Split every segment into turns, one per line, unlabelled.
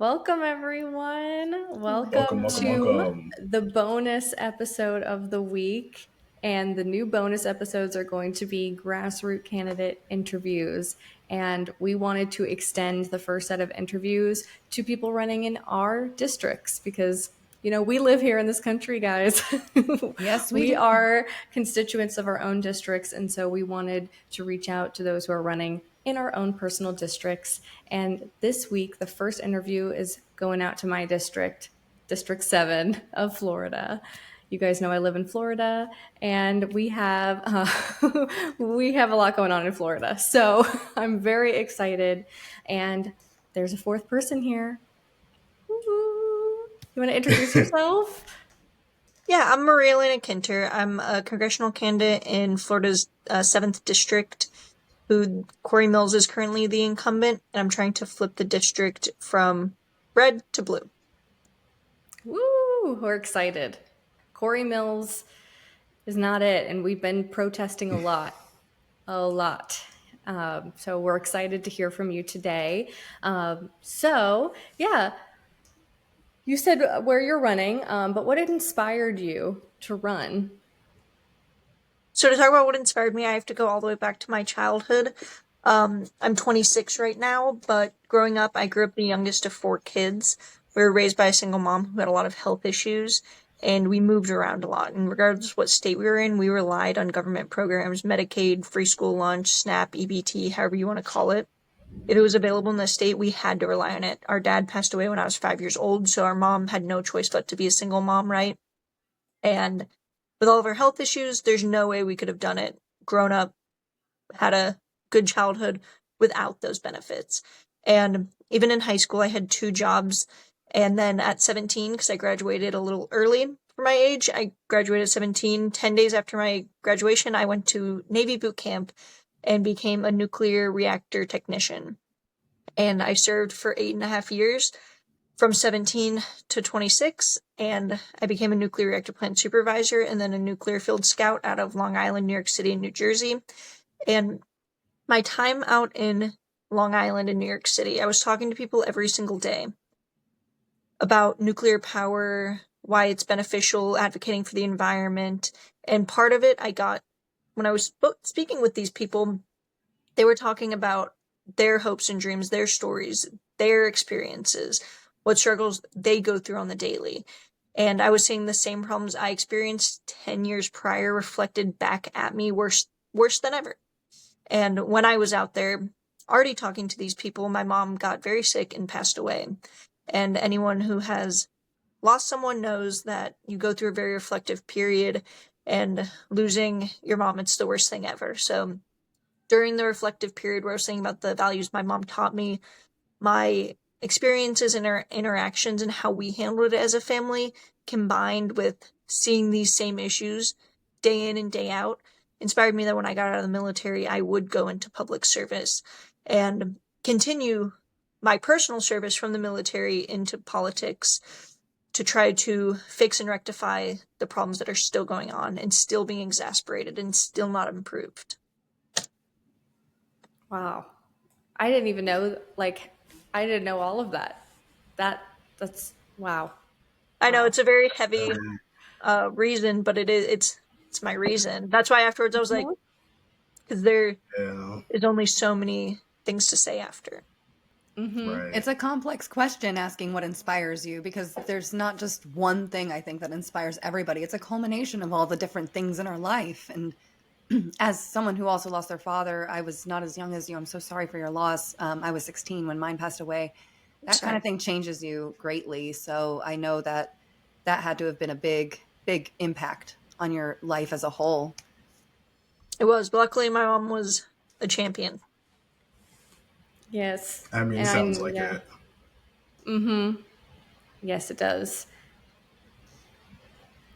Welcome, everyone.
Welcome,
Welcome
welcome,
to
welcome.
the bonus episode of the week. And the new bonus episodes are going to be grassroots candidate interviews. And we wanted to extend the first set of interviews to people running in our districts because, we live here in this country, guys.
Yes, we
We
do.
are constituents of our own districts. And so we wanted to reach out to those who are running in our own personal districts. And this week, the first interview is going out to my district, District 7 of Florida. You guys know I live in Florida, and we have we have a lot going on in Florida. So I'm very excited, and there's a fourth person here. Woo-hoo. You want to introduce yourself?
Yeah, I'm Marialana Kinter. I'm a congressional candidate in Florida's 7th District, who Corey Mills is currently the incumbent, and I'm trying to flip the district from red to blue.
Woo! We're excited. Corey Mills is not it, and we've been protesting a lot. So we're excited to hear from you today. You said where you're running, but what inspired you to run?
So to talk about what inspired me, I have to go all the way back to my childhood. I'm 26 right now, but growing up, I grew up the youngest of 4 kids. We were raised by a single mom who had a lot of health issues, and we moved around a lot. And regardless of what state we were in, we relied on government programs, Medicaid, free school lunch, SNAP, EBT, however you want to call it. If it was available in the state, we had to rely on it. Our dad passed away when I was 5 years old, so our mom had no choice but to be a single mom, right? And with all of our health issues, there's no way we could have done it, grown up, had a good childhood without those benefits. And even in high school, I had 2 jobs. And then at 17, because I graduated a little early for my age, I graduated at 17. 10 days after my graduation, I went to Navy boot camp and became a nuclear reactor technician. And I served for 8.5 years from 17 to 26, and I became a nuclear reactor plant supervisor and then a nuclear field scout out of Long Island, New York City, and New Jersey. And my time out in Long Island and New York City, I was talking to people every single day about nuclear power, why it's beneficial, advocating for the environment. And part of it I got when I was speaking with these people, they were talking about their hopes and dreams, their stories, their experiences, what struggles they go through on the daily. And I was seeing the same problems I experienced 10 years prior reflected back at me worse than ever. And when I was out there already talking to these people, my mom got very sick and passed away. And anyone who has lost someone knows that you go through a very reflective period, and losing your mom, it's the worst thing ever. So during the reflective period where I was thinking about the values my mom taught me, my experiences and our interactions and how we handled it as a family, combined with seeing these same issues day in and day out, inspired me that when I got out of the military, I would go into public service and continue my personal service from the military into politics to try to fix and rectify the problems that are still going on and still being exacerbated and still not improved.
Wow. I didn't even know, I didn't know all of that. That's wow.
I know it's a very heavy reason, but it's my reason. That's why afterwards I was like, because there is only so many things to say after.
Mm-hmm.
Right.
It's a complex question asking what inspires you, because there's not just one thing I think that inspires everybody. It's a culmination of all the different things in our life. And as someone who also lost their father, I was not as young as you. I'm so sorry for your loss. I was 16 when mine passed away. That kind of thing changes you greatly. So I know that had to have been a big, big impact on your life as a whole.
It was. But luckily, my mom was a champion.
Yes.
I mean, sounds like it.
Mm-hmm. Yes, it does.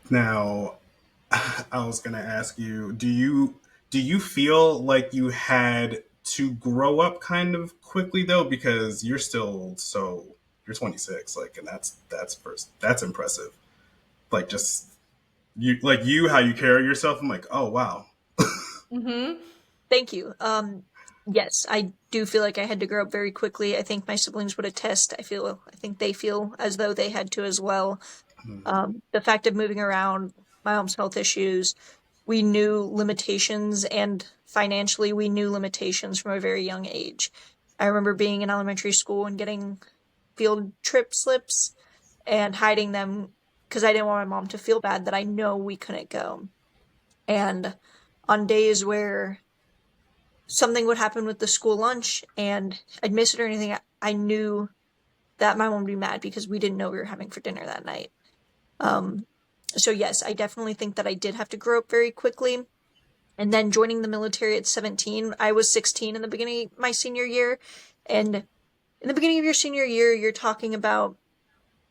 Now, I was going to ask you, do you feel like you had to grow up kind of quickly though, because you're 26, like, and that's impressive. Like, just how you carry yourself. I'm like, oh wow.
Mm-hmm.
Thank you. yes, I do feel like I had to grow up very quickly. I think my siblings would attest. I think they feel as though they had to as well. The fact of moving around, my mom's health issues, we knew limitations, and financially, we knew limitations from a very young age. I remember being in elementary school and getting field trip slips and hiding them because I didn't want my mom to feel bad that I know we couldn't go. And on days where something would happen with the school lunch and I'd miss it or anything, I knew that my mom would be mad because we didn't know we were having for dinner that night. Um, so yes, I definitely think that I did have to grow up very quickly. And then joining the military at 17, I was 16 in the beginning of my senior year. And in the beginning of your senior year, you're talking about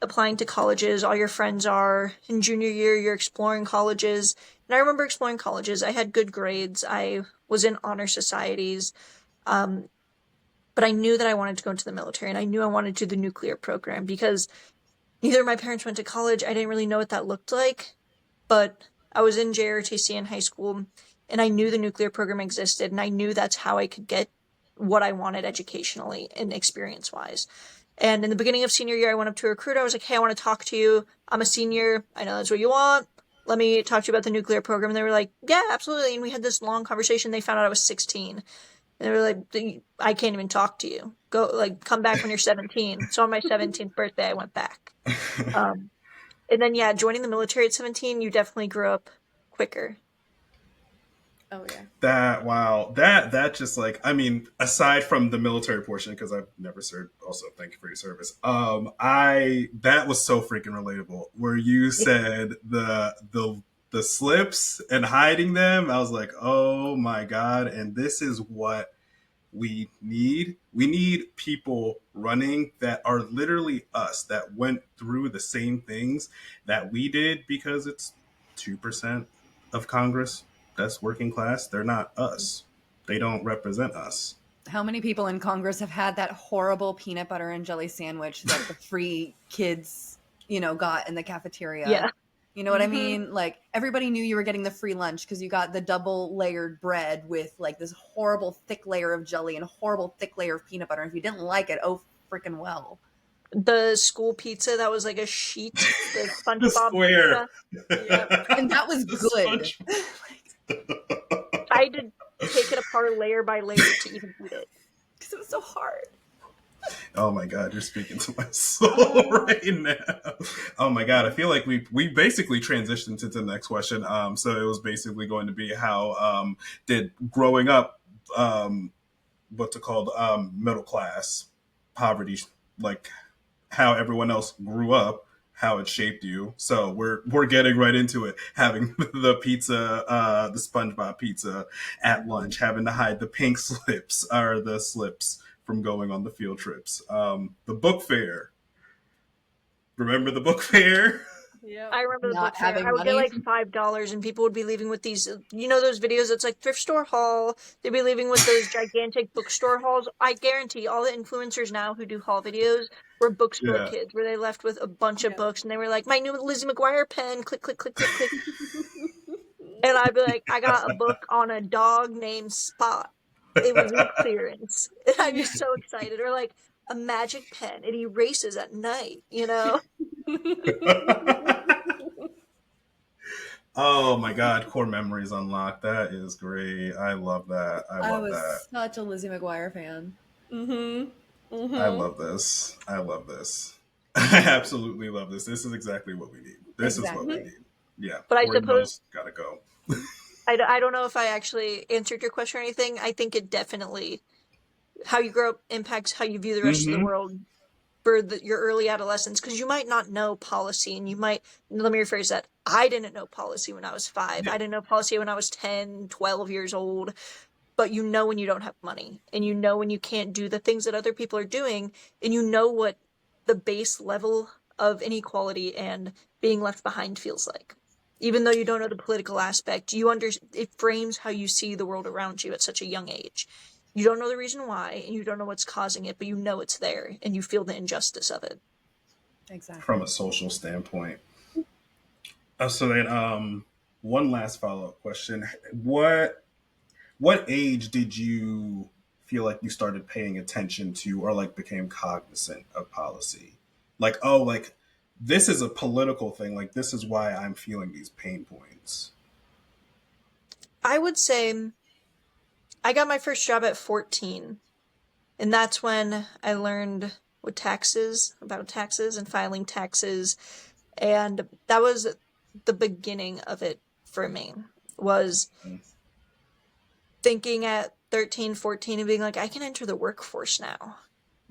applying to colleges, all your friends are. In junior year, you're exploring colleges. And I remember exploring colleges. I had good grades. I was in honor societies. Um, but I knew that I wanted to go into the military, and I knew I wanted to do the nuclear program because neither of my parents went to college. I didn't really know what that looked like, but I was in JROTC in high school, and I knew the nuclear program existed, and I knew that's how I could get what I wanted educationally and experience-wise. And in the beginning of senior year, I went up to a recruiter. I was like, hey, I want to talk to you. I'm a senior. I know that's what you want. Let me talk to you about the nuclear program. And they were like, yeah, absolutely. And we had this long conversation. They found out I was 16. And they were like, I can't even talk to you. Go, like, come back when you're 17. So on my 17th birthday, I went back. And then, yeah, joining the military at 17, you definitely grew up quicker.
Oh yeah.
That just like, I mean, aside from the military portion, because I've never served, also thank you for your service. I that was so freaking relatable. Where you said the slips and hiding them, I was like, oh my god! And this is what we need. We need people running that are literally us, that went through the same things that we did, because it's 2% of Congress that's working class. They're not us. They don't represent us.
How many people in Congress have had that horrible peanut butter and jelly sandwich that the free kids, got in the cafeteria?
Yeah.
You know what I mean? Like, everybody knew you were getting the free lunch because you got the double layered bread with like this horrible thick layer of jelly and a horrible thick layer of peanut butter. And if you didn't like it, oh freaking well.
The school pizza that was like a sheet, the
The
SpongeBob
square.
pizza. Yep.
And that was
The
good.
sponge.
I had to take it apart layer by layer to even eat it.
Because it was so hard.
Oh my god, you're speaking to my soul right now. Oh my god, I feel like we basically transitioned to the next question. So it was basically going to be how did growing up, what's it called, middle class poverty, like how everyone else grew up, how it shaped you. So we're getting right into it. Having the pizza, the SpongeBob pizza at lunch, having to hide the pink slips or the slips from going on the field trips. The book fair. Remember the book fair?
Yeah.
I remember the
Not
book fair.
having
I would get
money.
like $5, and people would be leaving with these. Those videos. It's like thrift store haul. They'd be leaving with those gigantic bookstore hauls. I guarantee all the influencers now who do haul videos were bookstore
Yeah.
kids, where they left with a bunch of books, and they were like, "My new Lizzie McGuire pen." Click, click, click, click, click. And I'd be like, "I got a book on a dog named Spot. It was in clearance." And I'd be so excited. Or like a magic pen. It erases at night.
Oh my god, core memories unlocked. That is great. I love that. I
I
love
was
that.
such a Lizzie McGuire fan.
I love this. I love this. I absolutely love this. This is exactly what we need. This is what we
Exactly.
need. Yeah.
But I
40
suppose
mils, gotta go.
I don't know if I actually answered your question or anything. I think it definitely, how you grow up impacts how you view the rest of the
Mm-hmm.
world for your early adolescence, because you might not know policy, and let me rephrase that. I didn't know policy when I was 5.
Yeah.
I didn't know policy when I was 10, 12 years old. But you know when you don't have money, and you know when you can't do the things that other people are doing, and you know what the base level of inequality and being left behind feels like. Even though you don't know the political aspect, it frames how you see the world around you at such a young age. You don't know the reason why, and you don't know what's causing it, but you know it's there, and you feel the injustice of it.
Exactly.
From a social standpoint. So then, one last follow up question: what age did you feel like you started paying attention to or like became cognizant of policy? Like, oh, like this is a political thing. Like, this is why I'm feeling these pain points.
I would say I got my first job at 14, and that's when I learned about taxes and filing taxes. And that was the beginning of it for me, was thinking at 13, 14 and being like, I can enter the workforce now.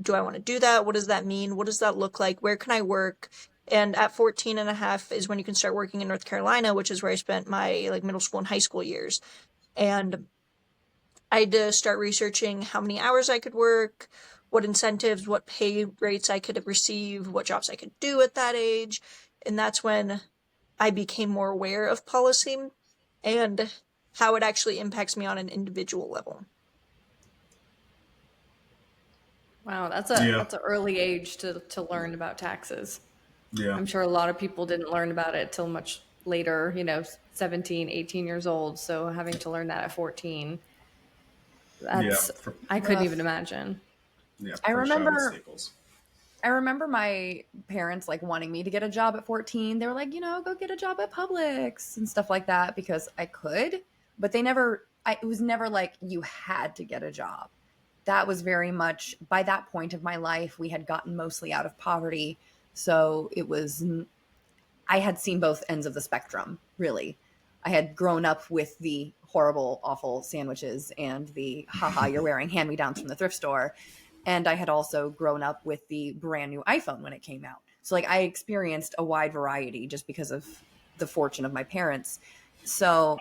Do I want to do that? What does that mean? What does that look like? Where can I work? And at 14 and a half is when you can start working in North Carolina, which is where I spent my like middle school and high school years. And I had to start researching how many hours I could work, what incentives, what pay rates I could receive, what jobs I could do at that age. And that's when I became more aware of policy and how it actually impacts me on an individual level.
Wow, that's
Yeah.
an early age to learn about taxes.
Yeah.
I'm sure a lot of people didn't learn about it till much later, 17, 18 years old. So having to learn that at 14,
Yeah.
I couldn't
Rough.
even imagine.
Yeah.
I
First job in
remember-
Staples.
I remember my parents like wanting me to get a job at 14. They were like, go get a job at Publix and stuff like that because I could, but it was never like you had to get a job. That was very much, by that point of my life, we had gotten mostly out of poverty. So I had seen both ends of the spectrum, really. I had grown up with the horrible, awful sandwiches and the haha, you're wearing hand-me-downs from the thrift store. And I had also grown up with the brand new iPhone when it came out. So like I experienced a wide variety just because of the fortune of my parents. So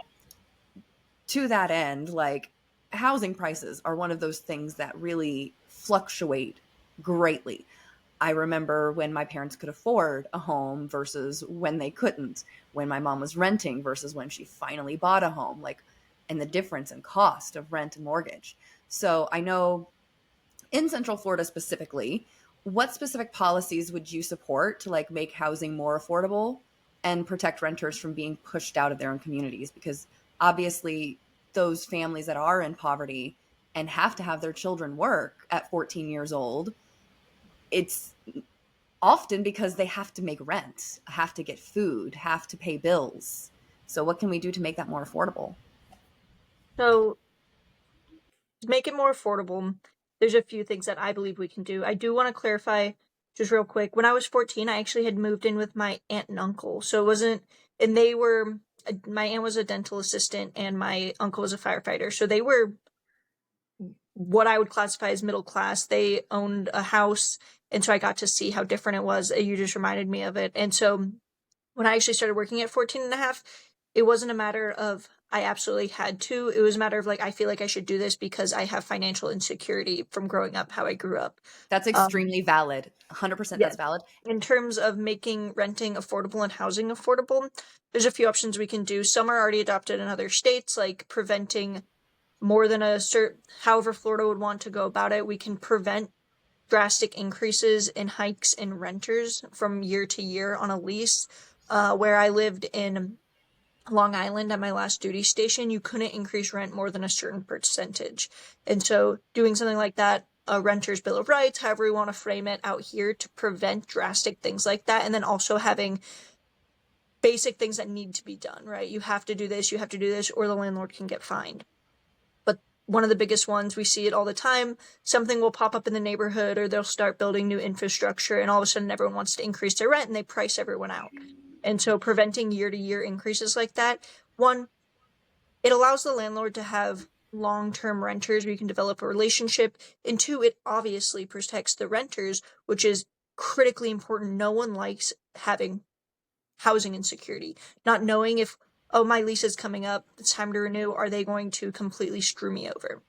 to that end, like housing prices are one of those things that really fluctuate greatly. I remember when my parents could afford a home versus when they couldn't, when my mom was renting versus when she finally bought a home, like, and the difference in cost of rent and mortgage. So I know in Central Florida specifically, what specific policies would you support to like make housing more affordable and protect renters from being pushed out of their own communities? Because obviously those families that are in poverty and have to have their children work at 14 years old, it's often because they have to make rent, have to get food, have to pay bills. So what can we do to make that more affordable?
So to make it more affordable, there's a few things that I believe we can do. I do want to clarify just real quick. When I was 14, I actually had moved in with my aunt and uncle. So it wasn't, and my aunt was a dental assistant and my uncle was a firefighter. So they were what I would classify as middle class. They owned a house. And so I got to see how different it was. You just reminded me of it. And so when I actually started working at 14 and a half, it wasn't a matter of I absolutely had to. It was a matter of like, I feel like I should do this because I have financial insecurity from growing up how I grew up.
That's extremely valid. 100%
yeah.
That's valid.
In terms of making renting affordable and housing affordable, there's a few options we can do. Some are already adopted in other states, like preventing more than however Florida would want to go about it. We can prevent drastic increases in hikes in renters from year to year on a lease. Where I lived in Long Island at my last duty station, you couldn't increase rent more than a certain percentage. And so doing something like that, a renter's bill of rights, however we want to frame it out here to prevent drastic things like that. And then also having basic things that need to be done, right? You have to do this, or the landlord can get fined. But one of the biggest ones, we see it all the time, something will pop up in the neighborhood or they'll start building new infrastructure and all of a sudden everyone wants to increase their rent and they price everyone out. And so preventing year-to-year increases like that, one, it allows the landlord to have long-term renters where you can develop a relationship, and two, it obviously protects the renters, which is critically important. No one likes having housing insecurity, not knowing if, oh, my lease is coming up, it's time to renew, are they going to completely screw me over?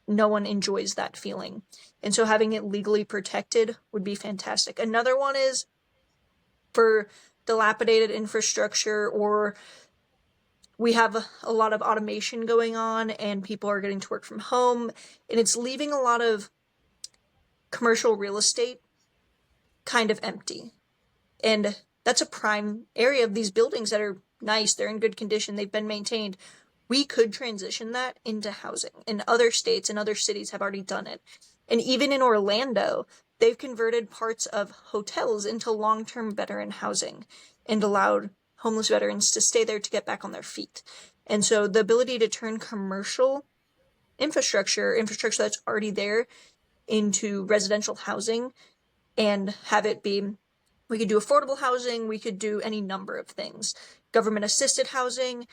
No one enjoys that feeling. And so having it legally protected would be fantastic. Another one is for dilapidated infrastructure, or we have a lot of automation going on and people are getting to work from home and it's leaving a lot of commercial real estate kind of empty. And that's a prime area of these buildings that are nice, they're in good condition, they've been maintained. we could transition that into housing. And other states and other cities have already done it. And even in Orlando, they've converted parts of hotels into long-term veteran housing and allowed homeless veterans to stay there to get back on their feet. And so the ability to turn commercial infrastructure that's already there, into residential housing and have it be, we could do affordable housing, we could do any number of things. Government assisted housing,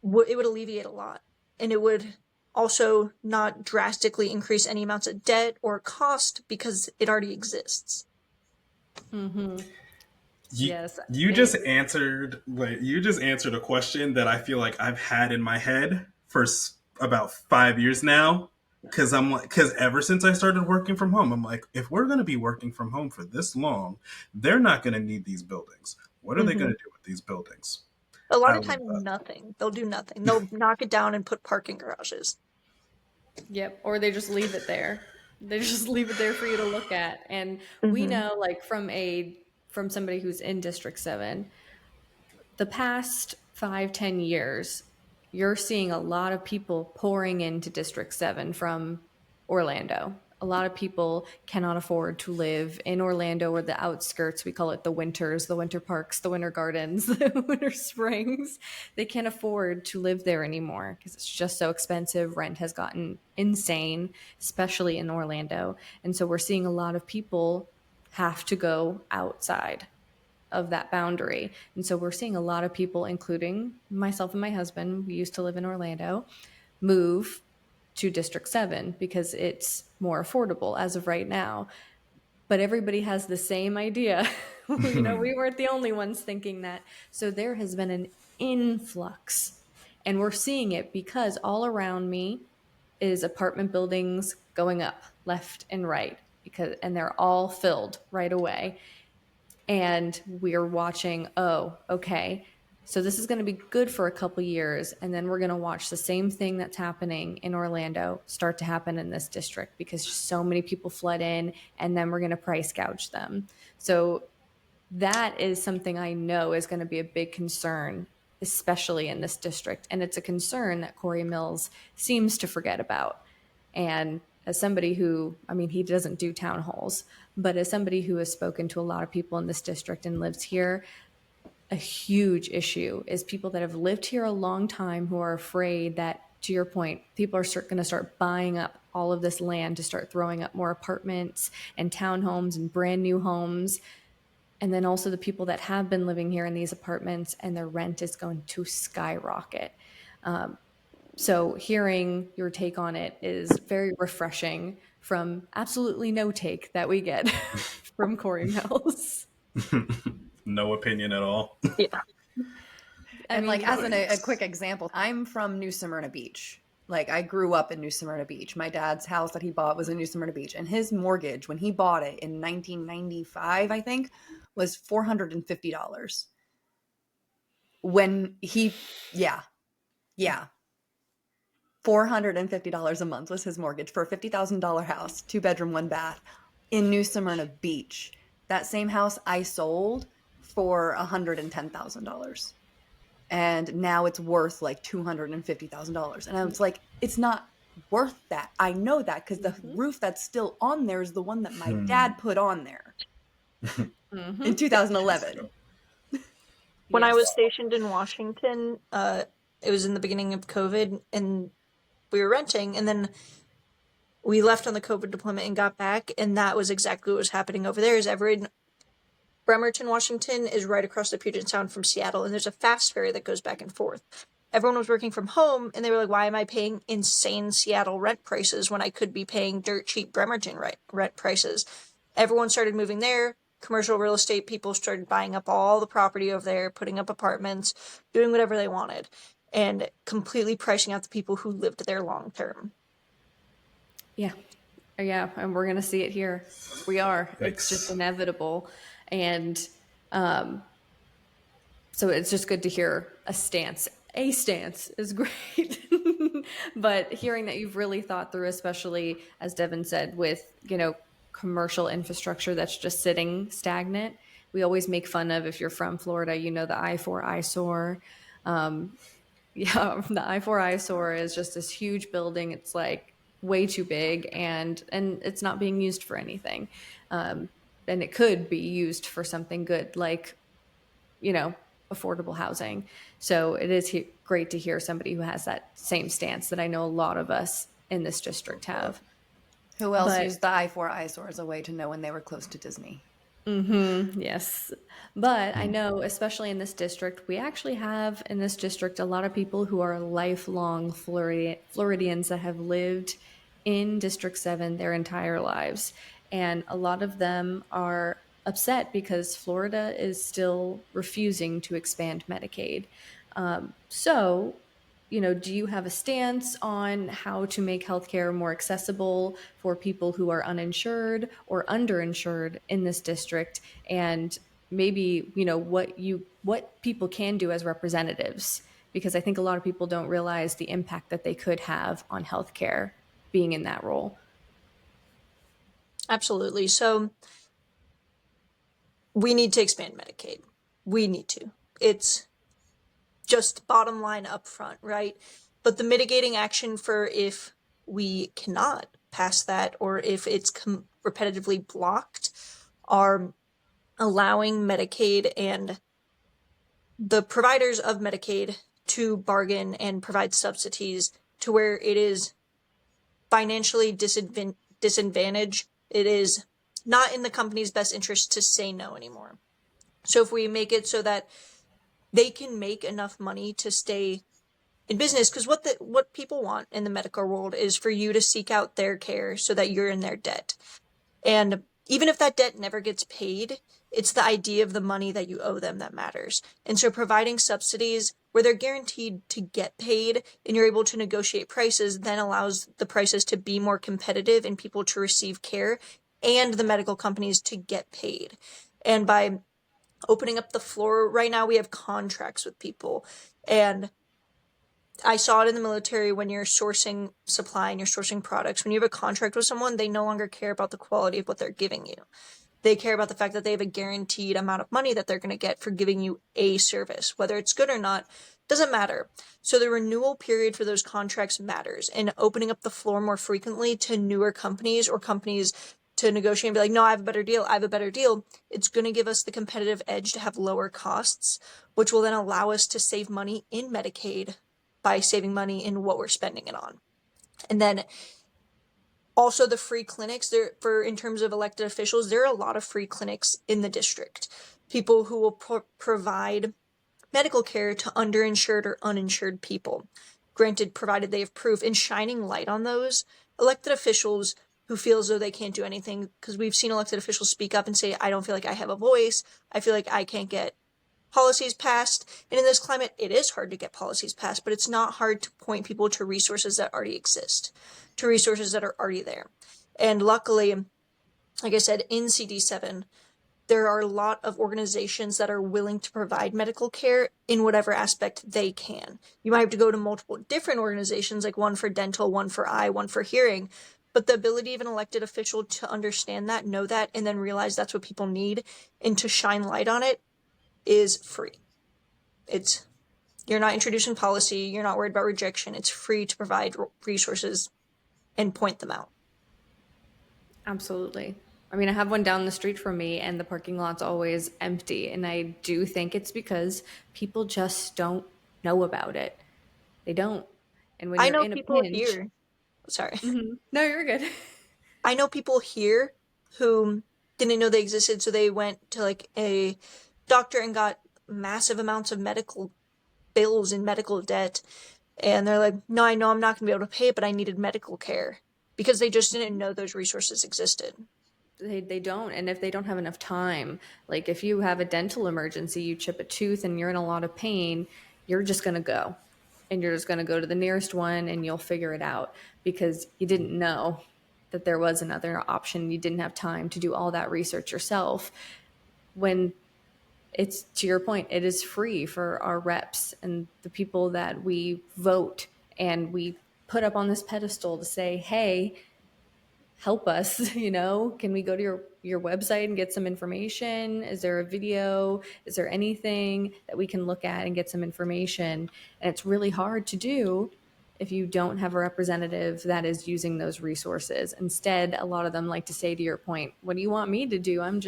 it would alleviate a lot. And it would also not drastically increase any amounts of debt or cost because it already exists.
Yes.
You just answered a question that I feel like I've had in my head for about 5 years now. Because ever since I started working from home, I'm like, if we're going to be working from home for this long, they're not going to need these buildings. What are they going to do with these buildings?
A lot of times, nothing. They'll do nothing. They'll knock it down and put parking garages.
Yep. Or they just leave it there. They just leave it there for you to look at. And we know, like, from somebody who's in District 7, the past 5-10 years, you're seeing a lot of people pouring into District 7 from Orlando. A lot of people cannot afford to live in Orlando or the outskirts. We call it the winters, the winter parks, the winter gardens, the winter springs. They can't afford to live there anymore because it's just so expensive. Rent has gotten insane, especially in Orlando. And so we're seeing a lot of people have to go outside of that boundary. And so we're seeing a lot of people, including myself and my husband, we used to live in Orlando, move to District 7 because it's more affordable as of right now. But everybody has the same idea. We weren't the only ones thinking that. So there has been an influx, and we're seeing it because all around me is apartment buildings going up left and right, and they're all filled right away. And we're watching, oh, okay, so this is going to be good for a couple years, and then we're going to watch the same thing that's happening in Orlando start to happen in this district because so many people flood in, and then we're going to price gouge them. So that is something I know is going to be a big concern, especially in this district. And it's a concern that Corey Mills seems to forget about. And as somebody who, he doesn't do town halls, but as somebody who has spoken to a lot of people in this district and lives here, a huge issue is people that have lived here a long time who are afraid that, to your point, people are going to start buying up all of this land to start throwing up more apartments and townhomes and brand new homes. And then also the people that have been living here in these apartments and their rent is going to skyrocket. So hearing your take on it is very refreshing from absolutely no take that we get from Corey Mills.
No opinion at all.
Yeah.
And as a quick example, I'm from New Smyrna Beach. Like, I grew up in New Smyrna Beach. My dad's house that he bought was in New Smyrna Beach. And his mortgage, when he bought it in 1995, I think, was $450. When he, yeah. $450 a month was his mortgage for a $50,000 house, 2-bedroom, 1-bath in New Smyrna Beach. That same house I sold for $110,000. And now it's worth like $250,000. And I was like, it's not worth that. I know that because the roof that's still on there is the one that my dad put on there in 2011.
When I was stationed in Washington, it was in the beginning of COVID, and we were renting, and then we left on the COVID deployment and got back, and that was exactly what was happening over there. Bremerton, Washington is right across the Puget Sound from Seattle, and there's a fast ferry that goes back and forth. Everyone was working from home, and they were like, why am I paying insane Seattle rent prices when I could be paying dirt cheap Bremerton rent prices? Everyone started moving there. Commercial real estate people started buying up all the property over there, putting up apartments, doing whatever they wanted, and completely pricing out the people who lived there long term.
Yeah, and we're going to see it here. We are.
Yikes.
It's just inevitable. And so it's just good to hear a stance. A stance is great. But hearing that you've really thought through, especially, as Devin said, with, commercial infrastructure that's just sitting stagnant. We always make fun of, if you're from Florida, the I-4 eyesore. Yeah, the I-4 eyesore is just this huge building. It's like way too big, and it's not being used for anything. And it could be used for something good, like, affordable housing. So it is great to hear somebody who has that same stance that I know a lot of us in this district have.
Who else
But
used the I-4 eyesore as a way to know when they were close to Disney?
yes. But I know, especially in this district, we actually have in this district a lot of people who are lifelong Floridians that have lived in District 7 their entire lives. And a lot of them are upset because Florida is still refusing to expand Medicaid. So do you have a stance on how to make healthcare more accessible for people who are uninsured or underinsured in this district? And maybe, what people can do as representatives, because I think a lot of people don't realize the impact that they could have on healthcare being in that role.
Absolutely. So we need to expand Medicaid. We need to. It's just bottom line up front, right? But the mitigating action for if we cannot pass that or if it's repetitively blocked are allowing Medicaid and the providers of Medicaid to bargain and provide subsidies to where it is financially disadvantaged. It is not in the company's best interest to say no anymore. So if we make it so that they can make enough money to stay in business, because what people want in the medical world is for you to seek out their care so that you're in their debt. And even if that debt never gets paid, it's the idea of the money that you owe them that matters. And so providing subsidies where they're guaranteed to get paid and you're able to negotiate prices then allows the prices to be more competitive and people to receive care and the medical companies to get paid. And by opening up the floor, right now we have contracts with people, and I saw it in the military when you're sourcing supply and you're sourcing products. When you have a contract with someone, they no longer care about the quality of what they're giving you. They care about the fact that they have a guaranteed amount of money that they're going to get for giving you a service. Whether it's good or not, doesn't matter. So the renewal period for those contracts matters, and opening up the floor more frequently to newer companies or companies to negotiate and be like, no, I have a better deal. I have a better deal. It's going to give us the competitive edge to have lower costs, which will then allow us to save money in Medicaid by saving money in what we're spending it on. And then also the free clinics there for in terms of elected officials, there are a lot of free clinics in the district. People who will provide medical care to underinsured or uninsured people. Granted, provided they have proof, and shining light on those elected officials who feel as though they can't do anything, because we've seen elected officials speak up and say, I don't feel like I have a voice. I feel like I can't get policies passed. And in this climate, it is hard to get policies passed, but it's not hard to point people to resources that already exist, to resources that are already there. And luckily, like I said, in CD7, there are a lot of organizations that are willing to provide medical care in whatever aspect they can. You might have to go to multiple different organizations, like one for dental, one for eye, one for hearing, but the ability of an elected official to understand that, know that, and then realize that's what people need and to shine light on it is free. You're not introducing policy, you're not worried about rejection. It's free to provide resources and point them out.
Absolutely. I mean, I have one down the street from me and the parking lot's always empty. And I do think it's because people just don't know about it. They don't. And when
I
you're
know
in a
people
pinch.
here. Sorry.
No, you're good.
I know people here who didn't know they existed, so they went to like a doctor and got massive amounts of medical bills and medical debt. And they're like, no, I know I'm not going to be able to pay it, but I needed medical care because they just didn't know those resources existed.
They don't. And if they don't have enough time, like if you have a dental emergency, you chip a tooth and you're in a lot of pain, you're just going to go. And you're just going to go to the nearest one and you'll figure it out because you didn't know that there was another option. You didn't have time to do all that research yourself. When it's, to your point, it is free for our reps and the people that we vote and we put up on this pedestal to say, hey, help us, you know? Can we go to your website and get some information? Is there a video? Is there anything that we can look at and get some information? And it's really hard to do if you don't have a representative that is using those resources. Instead, a lot of them like to say, to your point, what do you want me to do? I'm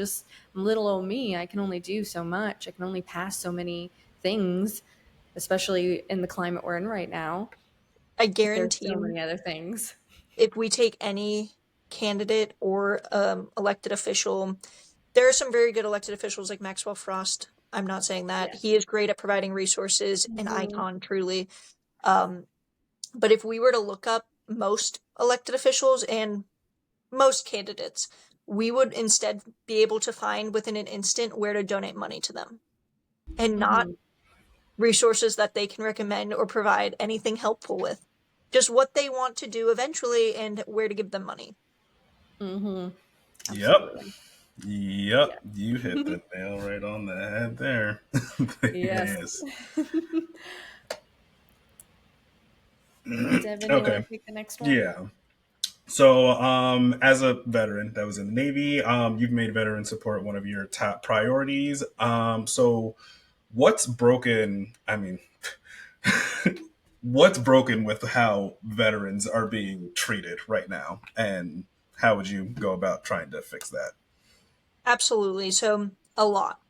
little old me. I can only do so much. I can only pass so many things, especially in the climate we're in right now.
I
But there's
guarantee
so many other things.
if we take any candidate or elected official, there are some very good elected officials like Maxwell Frost. I'm not saying that.
Yeah.
He is great at providing resources, an
Mhm.
icon, truly. But if we were to look up most elected officials and most candidates, we would instead be able to find within an instant where to donate money to them and not
Mhm.
resources that they can recommend or provide anything helpful with. Just what they want to do eventually and where to give them money.
Mm-hmm.
Yep.
Absolutely.
Yep.
Yeah.
You hit the nail right on the head there.
Yes.
Yes.
Devin, you want
Okay.
to take the next one?
Yeah. So, as a veteran that was in the Navy, you've made veteran support one of your top priorities. So what's broken? I mean, what's broken with how veterans are being treated right now, and how would you go about trying to fix that?
Absolutely. So, a lot,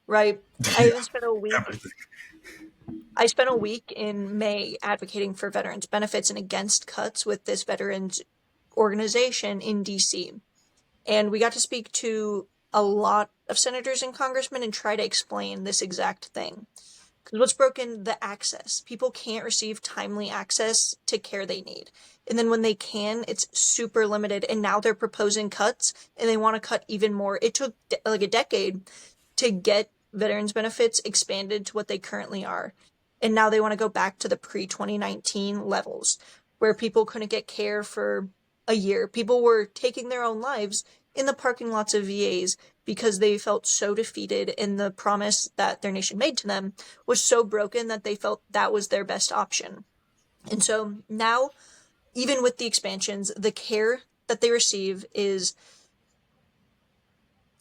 right? I
Yeah,
even spent a week.
everything.
I spent a week in May advocating for veterans benefits and against cuts with this veterans organization in DC. And we got to speak to a lot of senators and congressmen and try to explain this exact thing. Because what's broken? The access. People can't receive timely access to care they need. And then when they can, it's super limited. And now they're proposing cuts and they want to cut even more. It took like a decade to get veterans benefits expanded to what they currently are. And now they want to go back to the pre 2019 levels where people couldn't get care for a year. People were taking their own lives in the parking lots of VAs because they felt so defeated in the promise that their nation made to them was so broken that they felt that was their best option. And so now, even with the expansions, the care that they receive is,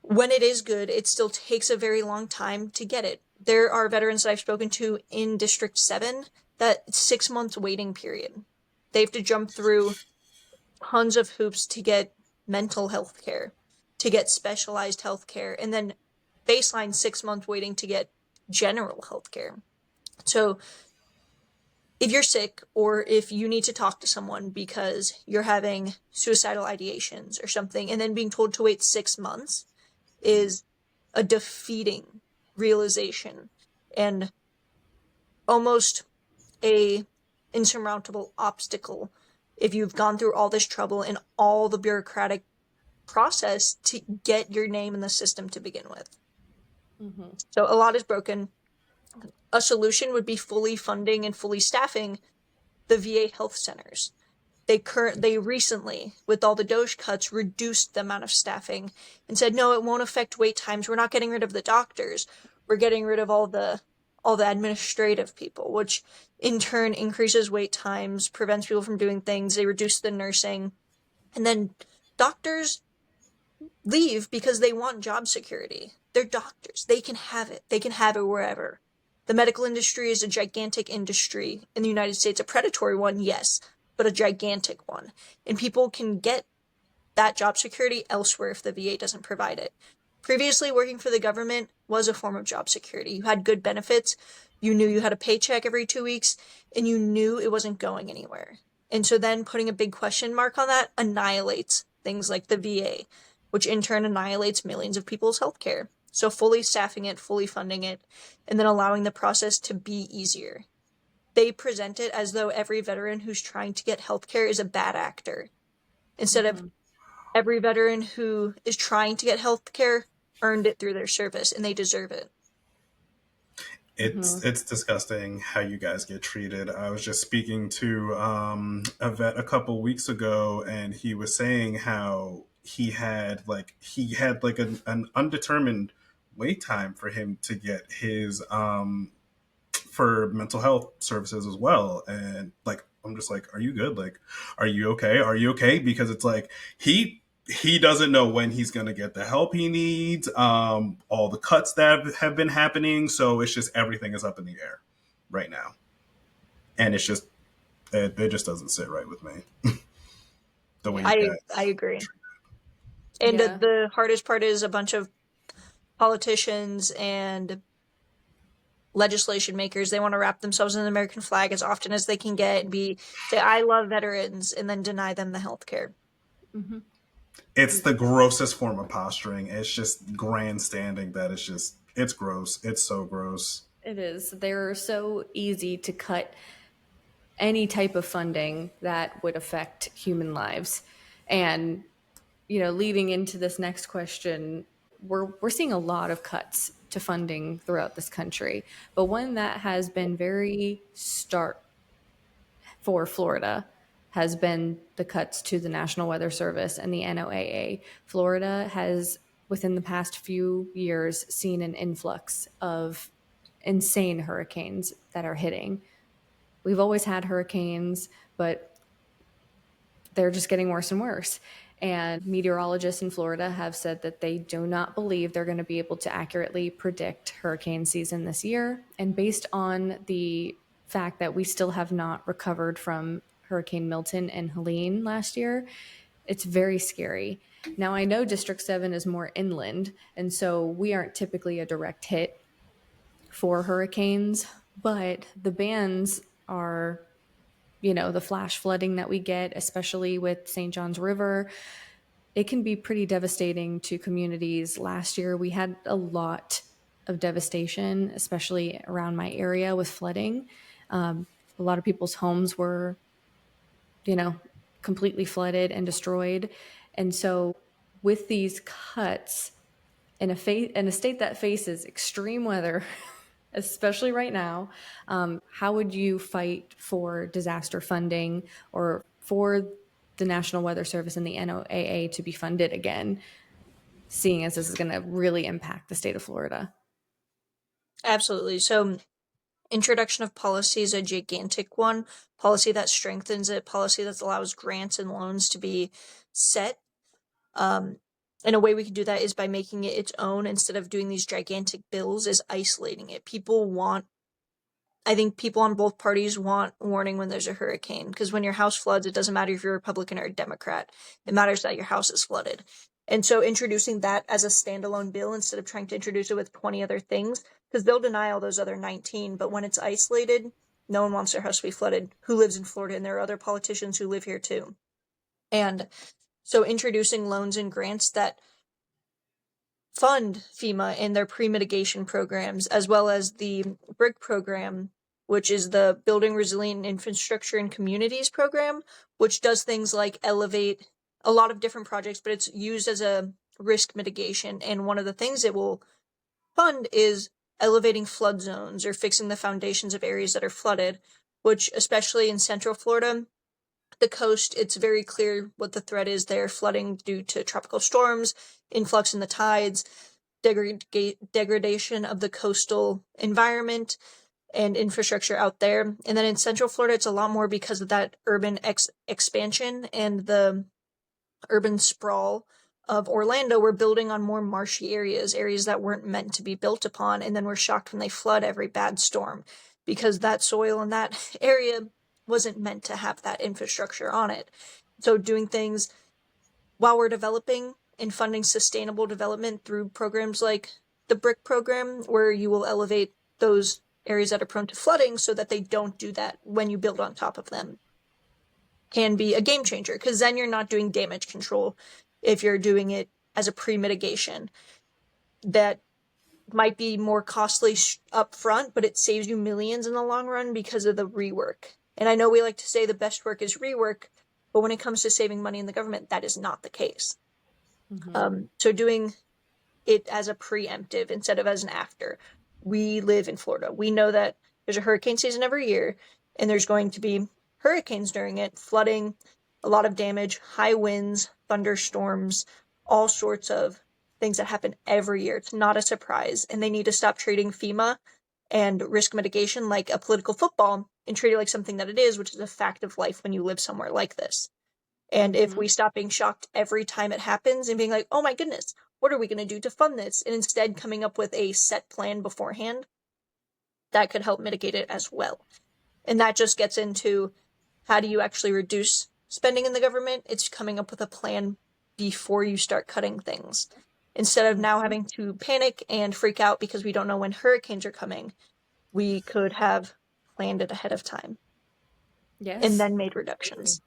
when it is good, it still takes a very long time to get it. There are veterans that I've spoken to in District 7 that 6 months waiting period. They have to jump through tons of hoops to get mental health care, to get specialized health care, and then baseline 6 month waiting to get general health care. So if you're sick or if you need to talk to someone because you're having suicidal ideations or something, and then being told to wait 6 months is a defeating realization and almost a insurmountable obstacle if you've gone through all this trouble and all the bureaucratic process to get your name in the system to begin with.
Mm-hmm.
So a lot is broken. A solution would be fully funding and fully staffing the VA health centers. They recently, with all the Doge cuts, reduced the amount of staffing and said, no, it won't affect wait times. We're not getting rid of the doctors. We're getting rid of all the administrative people, which in turn increases wait times, prevents people from doing things. They reduce the nursing. And then doctors leave because they want job security. They're doctors. They can have it. They can have it wherever. The medical industry is a gigantic industry in the United States, a predatory one, yes, but a gigantic one. And people can get that job security elsewhere if the VA doesn't provide it. Previously, working for the government was a form of job security. You had good benefits, you knew you had a paycheck every 2 weeks, and you knew it wasn't going anywhere. And so then putting a big question mark on that annihilates things like the VA, which in turn annihilates millions of people's healthcare. So fully staffing it, fully funding it, and then allowing the process to be easier. They present it as though every veteran who's trying to get healthcare is a bad actor, instead of
Mm-hmm.
every veteran who is trying to get healthcare earned it through their service and they deserve it.
Mm-hmm.
It's disgusting how you guys get treated. I was just speaking to a vet a couple weeks ago, and he was saying how he had like an undetermined wait time for him to get his for mental health services as well, and like I'm just like, are you good? Like, are you okay? Are you okay? Because it's like he doesn't know when he's going to get the help he needs. All the cuts that have been happening, so it's just everything is up in the air right now, and it's just it just doesn't sit right with me the way
Yeah.
you
I
guys.
agree. And
Yeah.
the hardest part is a bunch of politicians and legislation makers, they want to wrap themselves in the American flag as often as they can get and say I love veterans and then deny them the health care.
Mm-hmm.
It's the grossest form of posturing. It's just grandstanding that it's gross. It's so gross.
It is. They're so easy to cut any type of funding that would affect human lives. And, leading into this next question, we're seeing a lot of cuts to funding throughout this country. But one that has been very stark for Florida has been the cuts to the National Weather Service and the NOAA. Florida has, within the past few years, seen an influx of insane hurricanes that are hitting. We've always had hurricanes, but they're just getting worse and worse. And meteorologists in Florida have said that they do not believe they're going to be able to accurately predict hurricane season this year. And based on the fact that we still have not recovered from Hurricane Milton and Helene last year, it's very scary. Now, I know District 7 is more inland, and so we aren't typically a direct hit for hurricanes, but the bands are, the flash flooding that we get, especially with St. John's River, it can be pretty devastating to communities. Last year, we had a lot of devastation, especially around my area with flooding. A lot of people's homes were, completely flooded and destroyed. And so, with these cuts in a state that faces extreme weather, especially right now, how would you fight for disaster funding or for the National Weather Service and the NOAA to be funded again, seeing as this is going to really impact the state of Florida?
Absolutely. So introduction of policy is a gigantic one. Policy that strengthens it, policy that allows grants and loans to be set. And a way we can do that is by making it its own instead of doing these gigantic bills, is isolating it. I think people on both parties want warning when there's a hurricane, because when your house floods, it doesn't matter if you're a Republican or a Democrat. It matters that your house is flooded. And so introducing that as a standalone bill instead of trying to introduce it with 20 other things, because they'll deny all those other 19, but when it's isolated, no one wants their house to be flooded who lives in Florida, and there are other politicians who live here too. And so introducing loans and grants that fund FEMA and their pre-mitigation programs, as well as the BRIC program, which is the Building Resilient Infrastructure in Communities program, which does things like elevate a lot of different projects, but it's used as a risk mitigation. And one of the things it will fund is elevating flood zones or fixing the foundations of areas that are flooded, which, especially in Central Florida, the coast, it's very clear what the threat is there: flooding due to tropical storms, influx in the tides, degradation of the coastal environment and infrastructure out there. And then in Central Florida, it's a lot more because of that urban expansion and the urban sprawl of Orlando. We're building on more marshy areas that weren't meant to be built upon, and then we're shocked when they flood every bad storm, because that soil in that area wasn't meant to have that infrastructure on it. So doing things while we're developing and funding sustainable development through programs like the BRIC program, where you will elevate those areas that are prone to flooding so that they don't do that when you build on top of them, can be a game changer, because then you're not doing damage control if you're doing it as a pre-mitigation. That might be more costly up front, but it saves you millions in the long run because of the rework. And I know we like to say the best work is rework, but when it comes to saving money in the government, that is not the case. So doing it as a preemptive instead of as an after. We live in Florida. We know that there's a hurricane season every year, and there's going to be hurricanes during it, flooding, a lot of damage, high winds, thunderstorms, all sorts of things that happen every year. It's not a surprise, and they need to stop treating FEMA and risk mitigation like a political football and treat it like something that it is, which is a fact of life when you live somewhere like this. And if we stop being shocked every time it happens and being like, oh my goodness, what are we going to do to fund this? And instead coming up with a set plan beforehand, that could help mitigate it as well. And that just gets into how do you actually reduce spending in the government? It's coming up with a plan before you start cutting things. Instead of now having to panic and freak out because we don't know when hurricanes are coming, we could have planned it ahead of time.
Yes.
And then made reductions.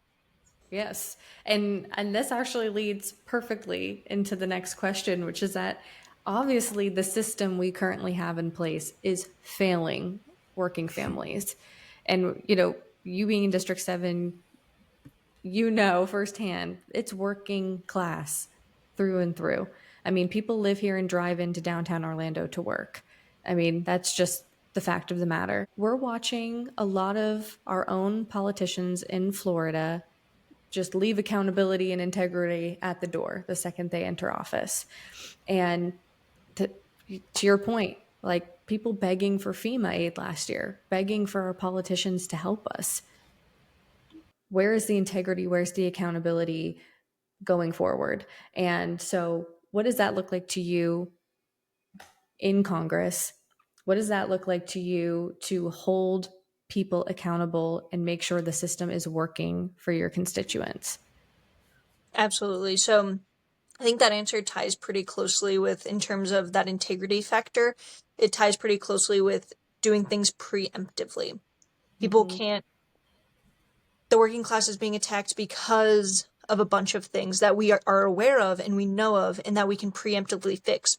Yes. And this actually leads perfectly into the next question, which is that obviously the system we currently have in place is failing working families. And, you being in District 7, firsthand, it's working class through and through. I mean, people live here and drive into downtown Orlando to work. I mean, that's just the fact of the matter. We're watching a lot of our own politicians in Florida just leave accountability and integrity at the door the second they enter office. And to your point, like people begging for FEMA aid last year, begging for our politicians to help us. Where is the integrity? Where's the accountability going forward? And so, what does that look like to you in Congress? What does that look like to you to hold people accountable and make sure the system is working for your constituents?
Absolutely. So I think that answer ties pretty closely with, in terms of that integrity factor, it ties pretty closely with doing things preemptively. People can't, the working class is being attacked because of a bunch of things that we are aware of and we know of and that we can preemptively fix.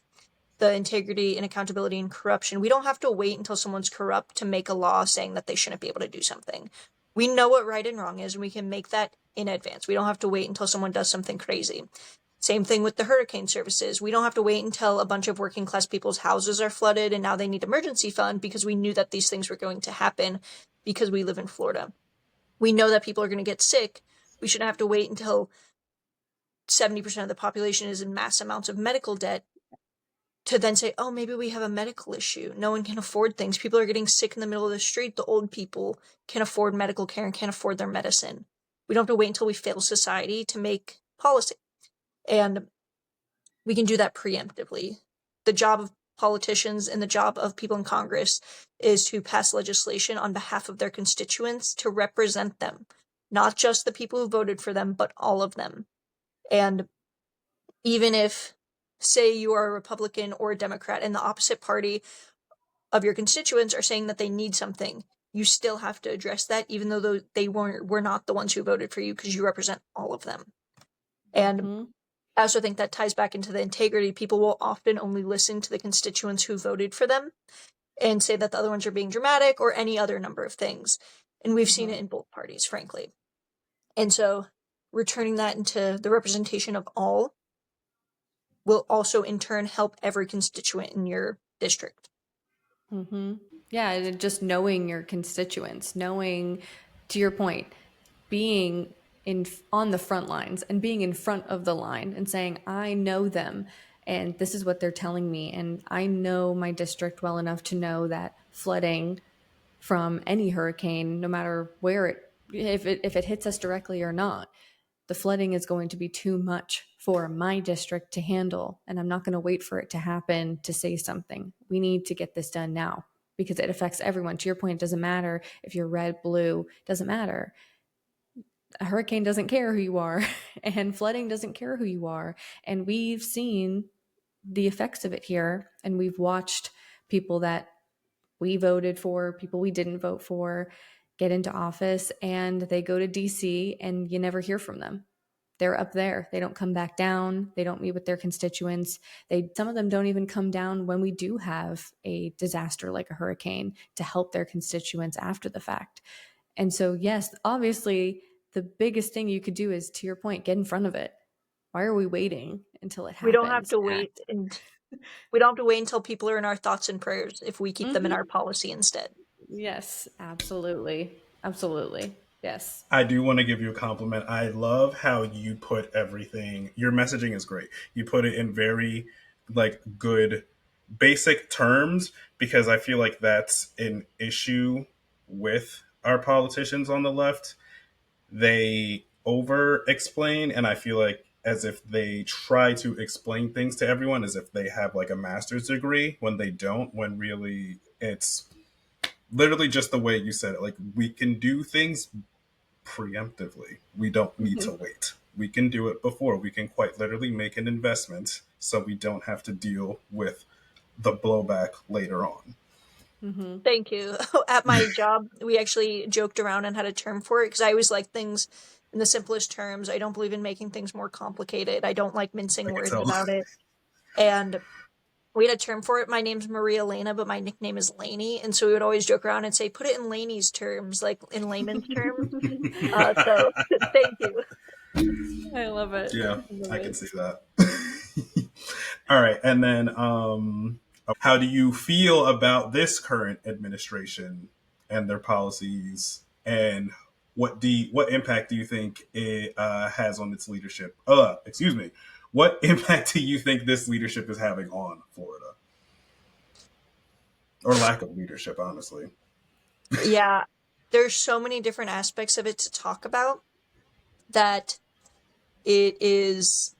The integrity and accountability and corruption. We don't have to wait until someone's corrupt to make a law saying that they shouldn't be able to do something. We know what right and wrong is, and we can make that in advance. We don't have to wait until someone does something crazy. Same thing with the hurricane services. We don't have to wait until a bunch of working class people's houses are flooded and now they need emergency fund, because we knew that these things were going to happen because we live in Florida. We know that people are going to get sick. We shouldn't have to wait until 70% of the population is in mass amounts of medical debt to then say, oh, maybe we have a medical issue. No one can afford things. People are getting sick in the middle of the street. The old people can afford medical care and can't afford their medicine. We don't have to wait until we fail society to make policy. And we can do that preemptively. The job of politicians and the job of people in Congress is to pass legislation on behalf of their constituents to represent them, not just the people who voted for them, but all of them. And even if, say, you are a Republican or a Democrat and the opposite party of your constituents are saying that they need something, you still have to address that, even though they were not the ones who voted for you, because you represent all of them. And I also think that ties back into the integrity. People will often only listen to the constituents who voted for them and say that the other ones are being dramatic or any other number of things. And we've seen it in both parties, frankly. And so returning that into the representation of all will also in turn help every constituent in your district.
Yeah, just knowing your constituents, knowing, to your point, being on the front lines and being in front of the line and saying, I know them and this is what they're telling me, and I know my district well enough to know that flooding from any hurricane, no matter where if it hits us directly or not, the flooding is going to be too much for my district to handle, and I'm not going to wait for it to happen to say something. We need to get this done now because it affects everyone. To your point, it doesn't matter if you're red, blue, doesn't matter. A hurricane doesn't care who you are, and flooding doesn't care who you are. And we've seen the effects of it here, and we've watched people that we voted for, people we didn't vote for, get into office, and they go to DC and you never hear from them. They're up there. They don't come back down. They don't meet with their constituents. Some of them don't even come down when we do have a disaster like a hurricane to help their constituents after the fact. And so, yes, obviously, the biggest thing you could do is, to your point, get in front of it. Why are we waiting until it happens?
We don't have to wait, and we don't have to wait until people are in our thoughts and prayers if we keep them in our policy instead.
Yes, absolutely. Absolutely. Yes.
I do want to give you a compliment. I love how you put everything. Your messaging is great. You put it in very good basic terms, because I feel like that's an issue with our politicians on the left. They over explain, and I feel like as if they try to explain things to everyone as if they have like a master's degree when they don't, when really it's literally just the way you said it. Like, we can do things preemptively. We don't need to wait. We can do it before. We can quite literally make an investment so we don't have to deal with the blowback later on.
Thank you. At my job, we actually joked around and had a term for it because I always like things in the simplest terms. I don't believe in making things more complicated. I don't like mincing
I can
words
tell.
about it. And we had a term for it. My name's Marialana, but my nickname is Lainey. And so we would always joke around and say, put it in Lainey's terms, like in layman's terms. So thank you.
I love it.
Yeah,
love
I
it.
can see that. All right, and then how do you feel about this current administration and their policies, and what impact do you think it has on its leadership? Excuse me. What impact do you think this leadership is having on Florida, or lack of leadership, honestly?
Yeah, there's so many different aspects of it to talk about that it is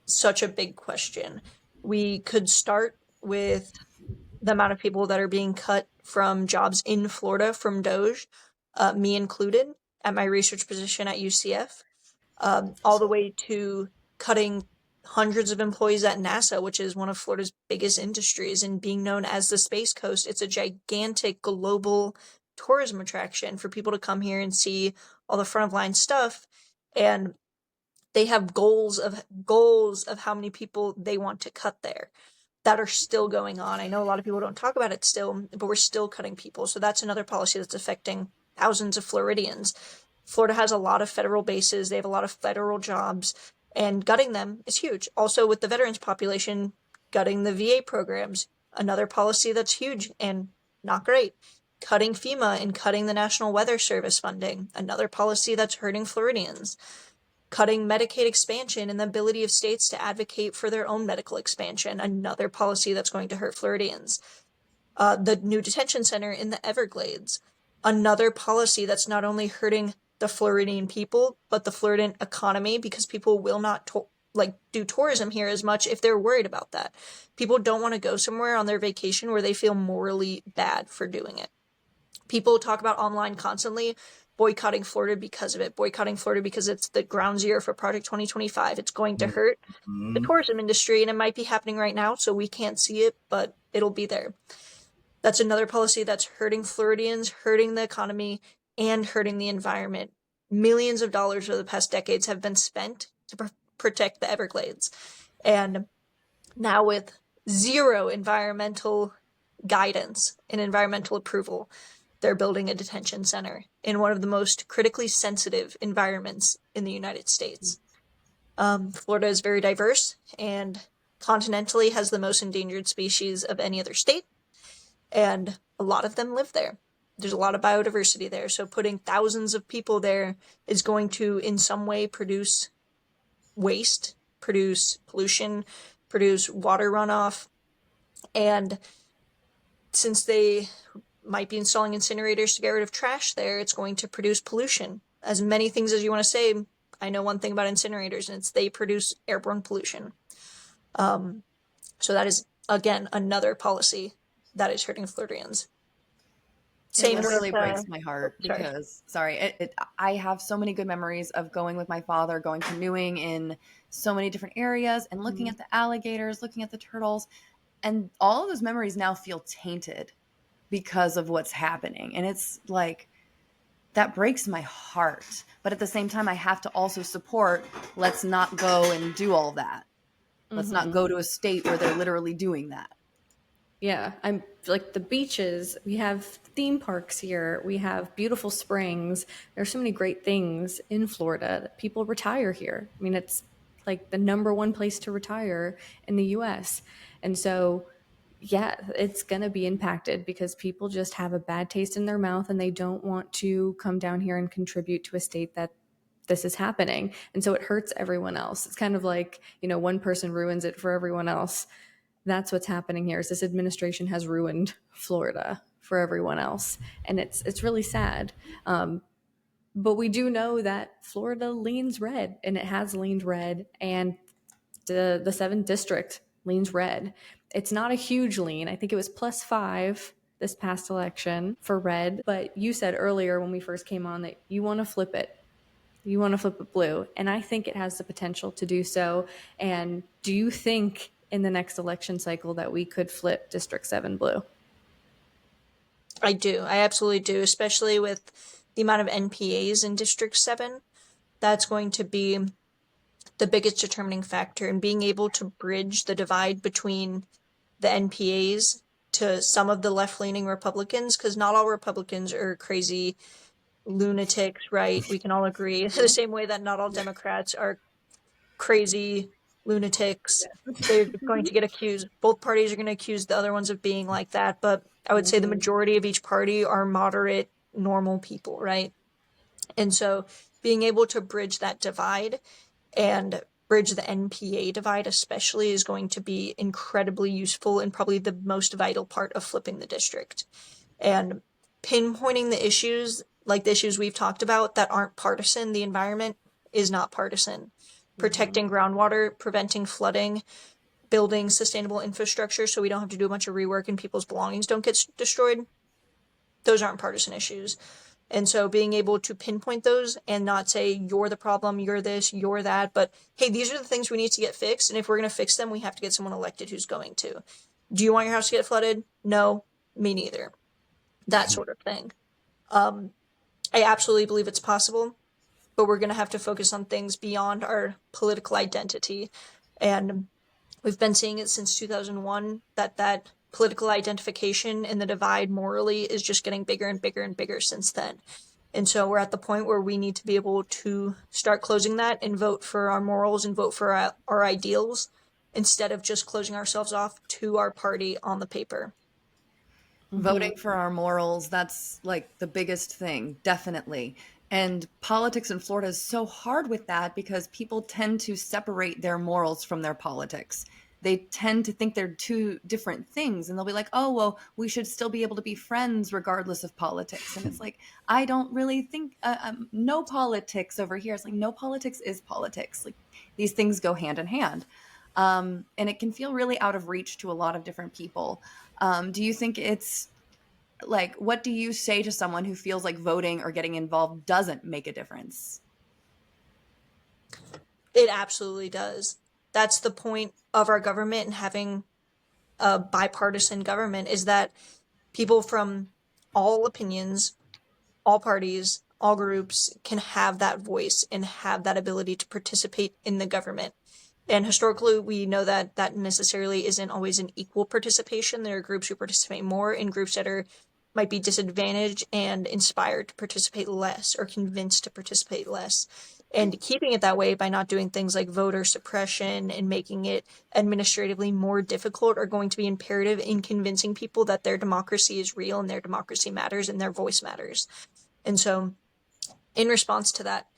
such a big question. We could start with the amount of people that are being cut from jobs in Florida from Doge, me included, at my research position at UCF, all the way to cutting hundreds of employees at NASA, which is one of Florida's biggest industries, and being known as the Space Coast. It's a gigantic global tourism attraction for people to come here and see all the front of line stuff. And they have goals of how many people they want to cut there that are still going on. I know a lot of people don't talk about it still, but we're still cutting people. So that's another policy that's affecting thousands of Floridians. Florida has a lot of federal bases, they have a lot of federal jobs, and gutting them is huge. Also, with the veterans population, gutting the VA programs, another policy that's huge and not great. Cutting FEMA and cutting the National Weather Service funding, another policy that's hurting Floridians. Cutting Medicaid expansion and the ability of states to advocate for their own medical expansion, another policy that's going to hurt Floridians. The new detention center in the Everglades, another policy that's not only hurting the Floridian people, but the Floridian economy, because people will not do tourism here as much if they're worried about that. People don't want to go somewhere on their vacation where they feel morally bad for doing it. People talk about online constantly boycotting Florida because of it, boycotting Florida because it's the ground zero for Project 2025. It's going to hurt the tourism industry, and it might be happening right now, so we can't see it, but it'll be there. That's another policy that's hurting Floridians, hurting the economy, and hurting the environment. Millions of dollars over the past decades have been spent to protect the Everglades. And now, with zero environmental guidance and environmental approval, they're building a detention center in one of the most critically sensitive environments in the United States. Florida is very diverse and continentally has the most endangered species of any other state, and a lot of them live there. There's a lot of biodiversity there, so putting thousands of people there is going to, in some way, produce waste, produce pollution, produce water runoff, and since they might be installing incinerators to get rid of trash there, it's going to produce pollution. As many things as you want to say, I know one thing about incinerators, and it's they produce airborne pollution. So that is, again, another policy that is hurting Floridians.
Same it literally breaks my heart because, I have so many good memories of going with my father, going canoeing in so many different areas and looking at the alligators, looking at the turtles. And all of those memories now feel tainted because of what's happening. And it's like, that breaks my heart. But at the same time, I have to also support, let's not go and do all that. Let's not go to a state where they're literally doing that.
Yeah, I'm like the beaches. We have theme parks here. We have beautiful springs. There's so many great things in Florida that people retire here. I mean, it's like the number one place to retire in the US. And so, yeah, it's going to be impacted because people just have a bad taste in their mouth and they don't want to come down here and contribute to a state that this is happening. And so it hurts everyone else. It's kind of like, one person ruins it for everyone else. that's what's happening here. Is this administration has ruined Florida for everyone else, and it's really sad. But we do know that Florida leans red, and it has leaned red, and the 7th district leans red. It's not a huge lean. I think it was +5 this past election for red. But you said earlier when we first came on that you want to flip it. You want to flip it blue. And I think it has the potential to do so. And do you think in the next election cycle that we could flip District 7 blue?
I do. I absolutely do, especially with the amount of NPAs in District 7. That's going to be the biggest determining factor in being able to bridge the divide between the NPAs to some of the left-leaning Republicans, because not all Republicans are crazy lunatics, right? We can all agree. The same way that not all Democrats are crazy lunatics. They're going to get accused. Both parties are going to accuse the other ones of being like that, but I would say the majority of each party are moderate, normal people, right? And so being able to bridge that divide and bridge the NPA divide especially is going to be incredibly useful and probably the most vital part of flipping the district. And pinpointing the issues, like the issues we've talked about, that aren't partisan. The environment is not partisan. Protecting groundwater, preventing flooding, building sustainable infrastructure so we don't have to do a bunch of rework and people's belongings don't get destroyed. Those aren't partisan issues. And so being able to pinpoint those and not say, you're the problem, you're this, you're that, but hey, these are the things we need to get fixed. And if we're going to fix them, we have to get someone elected who's going to. Do you want your house to get flooded? No, me neither. That sort of thing. I absolutely believe it's possible, but we're going to have to focus on things beyond our political identity. And we've been seeing it since 2001 that political identification and the divide morally is just getting bigger and bigger and bigger since then. And so we're at the point where we need to be able to start closing that and vote for our morals and vote for our ideals instead of just closing ourselves off to our party on the paper.
Voting for our morals, that's like the biggest thing, definitely. And politics in Florida is so hard with that because people tend to separate their morals from their politics. They tend to think they're two different things, and they'll be like, oh, well, we should still be able to be friends regardless of politics. And it's like, I don't really think no politics over here. It's like, no, politics is politics. Like, these things go hand in hand. And it can feel really out of reach to a lot of different people. Do you think it's like, what do you say to someone who feels like voting or getting involved doesn't make a difference?
It absolutely does. That's the point of our government and having a bipartisan government, is that people from all opinions, all parties, all groups can have that voice and have that ability to participate in the government. And historically, we know that that necessarily isn't always an equal participation. There are groups who participate more and groups that might be disadvantaged and inspired to participate less or convinced to participate less. And keeping it that way by not doing things like voter suppression and making it administratively more difficult are going to be imperative in convincing people that their democracy is real and their democracy matters and their voice matters. And so in response to that,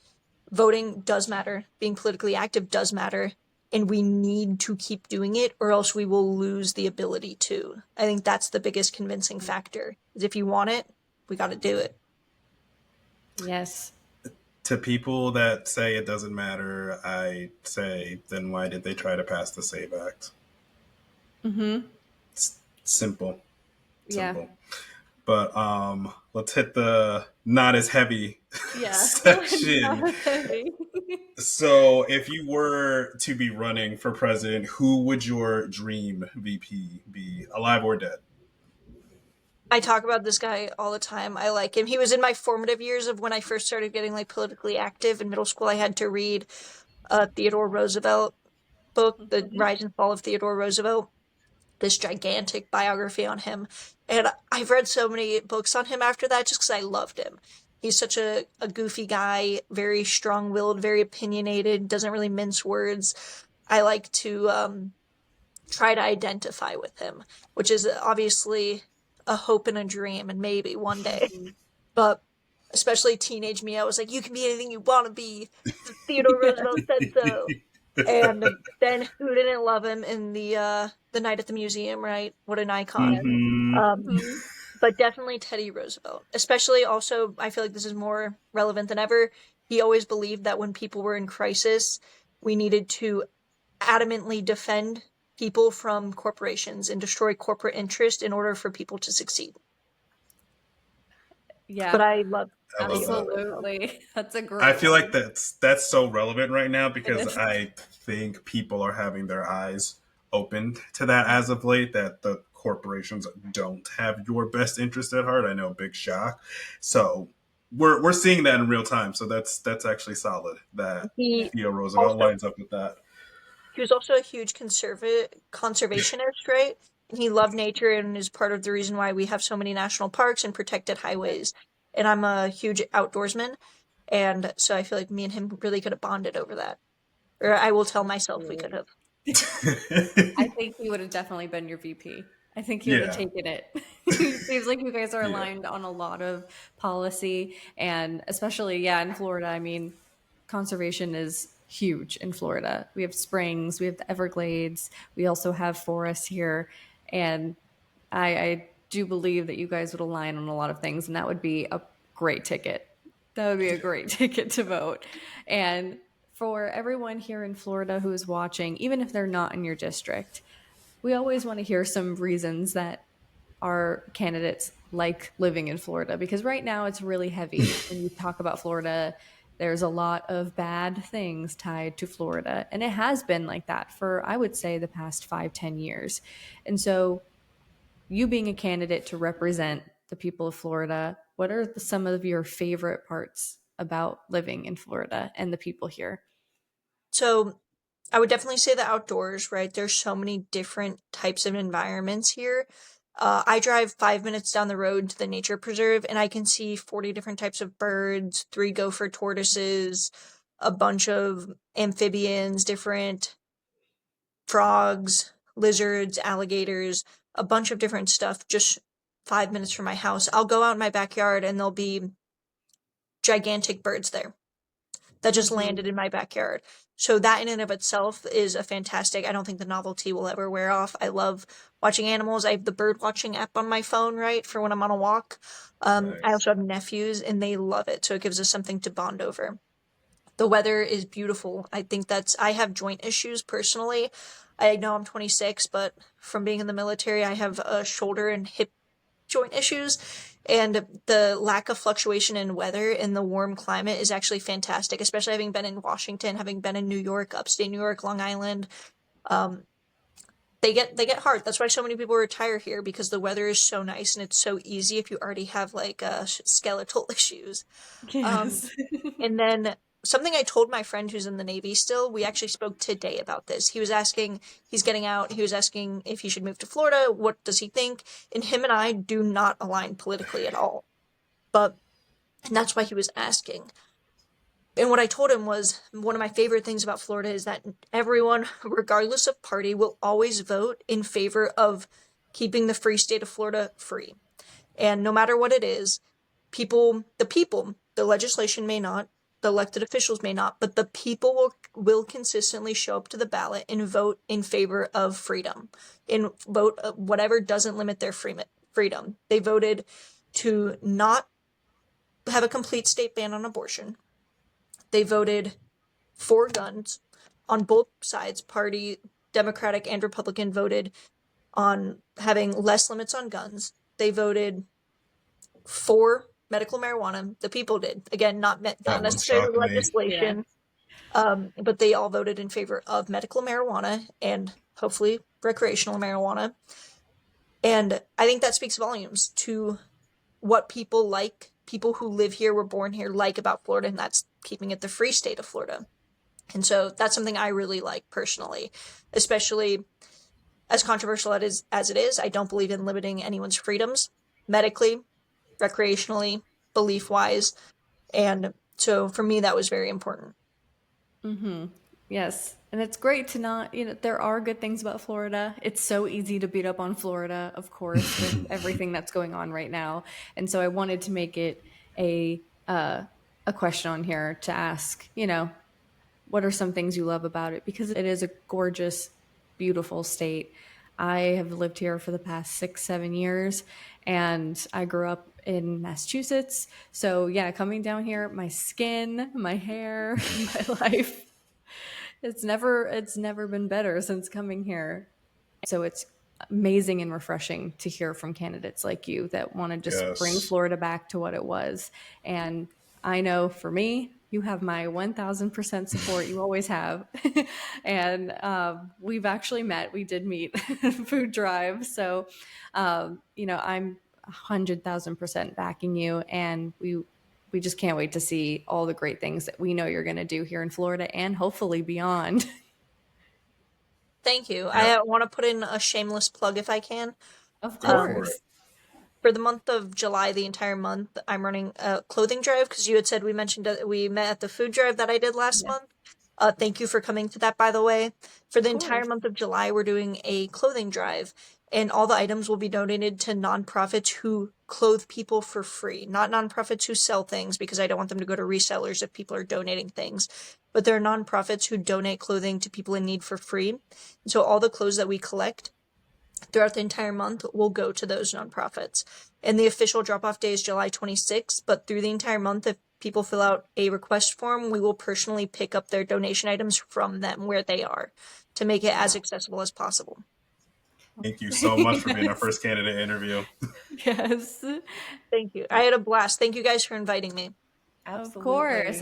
voting does matter. Being politically active does matter. And we need to keep doing it or else we will lose the ability to. I think that's the biggest convincing factor. Is if you want it, we got to do it.
Yes.
To people that say it doesn't matter, I say, then why did they try to pass the SAVE Act? It's simple.
Yeah.
But let's hit the not as heavy section.
Not heavy.
So if you were to be running for president, who would your dream VP be, alive or dead?
I talk about this guy all the time. I like him. He was in my formative years of when I first started getting like politically active. In middle school, I had to read a Theodore Roosevelt book, The Rise and Fall of Theodore Roosevelt, this gigantic biography on him. And I've read so many books on him after that just because I loved him. He's such a goofy guy, very strong-willed, very opinionated, doesn't really mince words. I like to try to identify with him, which is obviously a hope and a dream, and maybe one day. But especially teenage me, I was like, you can be anything you want to be. Theodore Roosevelt said so. And then who didn't love him in the night at the museum, right? What an icon.
Hmm.
Mhm.
But definitely Teddy Roosevelt. Especially also, I feel like this is more relevant than ever. He always believed that when people were in crisis, we needed to adamantly defend people from corporations and destroy corporate interest in order for people to succeed. But
Yeah,
I love
I love
Teddy
that.
Roosevelt.
absolutely. That's a
I
great
feel like
one.
that's so relevant right now
It
because
is.
I think people are having their eyes opened to that as of late, that the corporations don't have your best interest at heart. I know, big shock. So we're seeing that in real time. So that's actually solid that
He
Theo Roosevelt
also
lines up with that.
he was also a huge conservationist, right? And he loved nature and is part of the reason why we have so many national parks and protected highways. And I'm a huge outdoorsman, and so I feel like me and him really could have bonded over that. Or I will tell myself we could
Absolutely.
have.
I think he would have definitely been your VP. I think he would have
Yeah.
taken it. It seems like you guys are
Yeah.
aligned on a lot of policy, and especially, yeah, in Florida. I mean, conservation is huge in Florida. We have springs, we have the Everglades, we also have forests here, and I do believe that you guys would align on a lot of things, and that would be a great ticket. That would be a great ticket to vote. And for everyone here in Florida who is watching, even if they're not in your district, we always want to hear some reasons that our candidates like living in Florida, because right now it's really heavy. When you talk about Florida, there's a lot of bad things tied to Florida. And it has been like that for, I would say, the past 5, 10 years. And so, you being a candidate to represent the people of Florida, what are some of your favorite parts about living in Florida and the people here?
So I would definitely say the outdoors, right? There's so many different types of environments here. I drive 5 minutes down the road to the nature preserve, and I can see 40 different types of birds, three gopher tortoises, a bunch of amphibians, different frogs, lizards, alligators, a bunch of different stuff just 5 minutes from my house. I'll go out in my backyard and there'll be gigantic birds there that just
Mm-hmm.
landed in my backyard. So that in and of itself is a fantastic. I don't think the novelty will ever wear off. I love watching animals. I have the bird watching app on my phone, right, for when I'm on a walk. I
Nice.
also have nephews and they love it. So it gives us something to bond over. The weather is beautiful. I think I have joint issues personally. I know I'm 26, but from being in the military, I have a shoulder and hip joint issues. And the lack of fluctuation in weather in the warm climate is actually fantastic, especially having been in Washington, having been in New York, upstate New York, Long Island. Um, they get hard. That's why so many people retire here because the weather is so nice and it's so easy if you already have like skeletal issues. Um,
Yes.
and then something I told my friend who's in the Navy still, we actually spoke today about this. He was asking, he's getting out, he was asking if he should move to Florida, what does he think? And him and I do not align politically at all. But, and that's why he was asking. And what I told him was one of my favorite things about Florida is that everyone, regardless of party, will always vote in favor of keeping the free state of Florida free. And no matter what it is, the legislation may not, the elected officials may not, but the people will consistently show up to the ballot and vote in favor of freedom, and vote whatever doesn't limit their freedom. They voted to not have a complete state ban on abortion. They voted for guns on both sides. Party Democratic and Republican voted on having less limits on guns. They voted for medical marijuana. The people did. Again, not
That one
necessarily
shocked me.
Yeah.
legislation, but they all voted in favor of medical marijuana and hopefully recreational marijuana. And I think that speaks volumes to what people like, people who live here, were born here, like about Florida, and that's keeping it the free state of Florida. And so that's something I really like personally, especially as controversial as it is. I don't believe in limiting anyone's freedoms medically, recreationally, belief wise. And so for me, that was very important.
Mm-hmm. Yes. And it's great to not, there are good things about Florida. It's so easy to beat up on Florida, of course, with everything that's going on right now. And so I wanted to make it a question on here to ask, what are some things you love about it? Because it is a gorgeous, beautiful state. I have lived here for the past 6, 7 years, and I grew up in Massachusetts. So yeah, coming down here, my skin, my hair, my life, it's never been better since coming here. So it's amazing and refreshing to hear from candidates like you that want to just bring
Yes.
Florida back to what it was. And I know for me, you have my 1000% support. You always have. And we've actually met. We did meet food drive. So, I'm 100,000% backing you. And we just can't wait to see all the great things that we know you're going to do here in Florida and hopefully beyond.
Thank you.
Yep.
I want to put in a shameless plug if I can.
Of
Go for it.
course.
For the month of July, the entire month, I'm running a clothing drive because you had said we mentioned that we met at the food drive that I did last
Yeah.
month. Thank you for coming to that, by the way. For the
Of
entire
course.
month of July, we're doing a clothing drive, and all the items will be donated to nonprofits who clothe people for free. Not nonprofits who sell things, because I don't want them to go to resellers if people are donating things, but there are nonprofits who donate clothing to people in need for free. And so all the clothes that we collect throughout the entire month will go to those nonprofits. And the official drop-off day is July 26th, but through the entire month, if people fill out a request form, we will personally pick up their donation items from them where they are to make it as accessible as possible.
Thank you so much for being our
Yes.
first candidate interview.
Yes.
Thank you. I had a blast. Thank you guys for inviting me.
Of
Absolutely.
course.